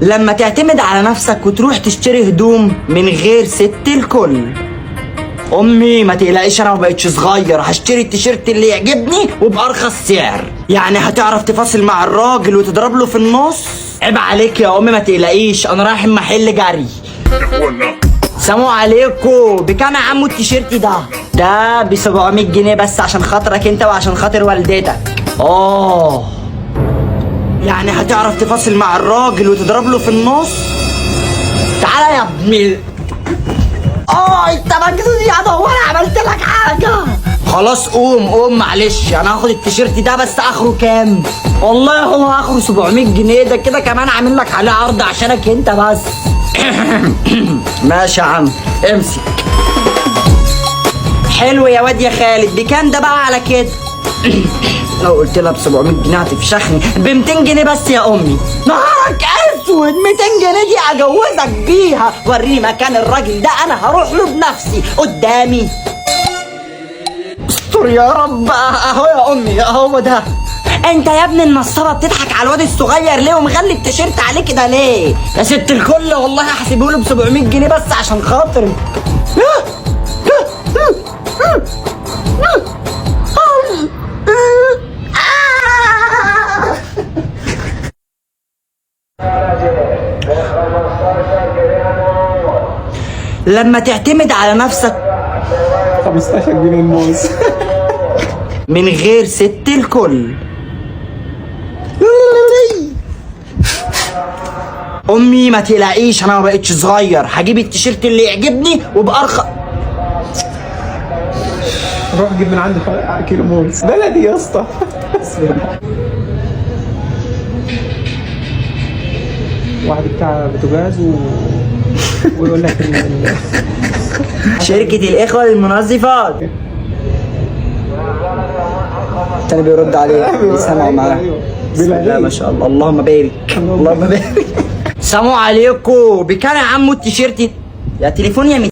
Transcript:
لما تعتمد على نفسك وتروح تشتري هدوم من غير ست الكل. امي ما تقلقيش، انا ما بقتش صغير، هشتري التيشيرت اللي يعجبني وبارخص سعر. يعني هتعرف تفاصل مع الراجل وتضرب له في النص. عيب عليك يا امي، ما تقلقيش، انا رايح المحل جري. سلام عليكم، بكام يا عمو التيشيرت ده ب 700 جنيه بس عشان خاطرك انت وعشان خاطر والدتك. يعني هتعرف تفاصل مع الراجل وتضرب له في النص. تعالى يا ابني. انت مجنون يا ده، وانا عملت لك حاجه؟ خلاص قوم معلش، انا هاخد التيشيرت ده بس اخره كام؟ والله هو اخره 700 جنيه، ده كده كمان عامل لك عليه عرض عشانك انت بس. ماشي يا عم، امسك. حلو يا واد يا خالد، بكام ده بقى على كده؟ لو قلت لها ب 700 جنيه هتفشخني. ب 200 جنيه بس يا امي. نهارك اسود، 200 جنيه دي اجوزك بيها. وريني مكان الراجل ده، انا هروح له بنفسي قدامي. استر يا رب. اهو يا امي، اهو ده. انت يا ابن النصابه بتضحك على الواد الصغير ليه ومغلي التيشيرت عليه كده ليه؟ يا ست الكل والله هحسبه له ب 700 جنيه بس عشان خاطري. لما تعتمد على نفسك 15 جنيه الموز. من غير ست الكل. امي ما تقلقيش، انا ما بقتش صغير، هجيب التيشيرت اللي يعجبني وبأرخص. روح جيب من عندي كيلو موز بلدي يا اسطى. واحد بتاع بوتاجاز ويقول لك شركة الإخوة للمنظفات. التاني بيرد عليه، بيسمعوا معاه. بسم الله ما شاء الله، اللهم بارك، اللهم بارك. سلام عليكم، بكام يا عمو التيشيرت؟ يا تليفون يا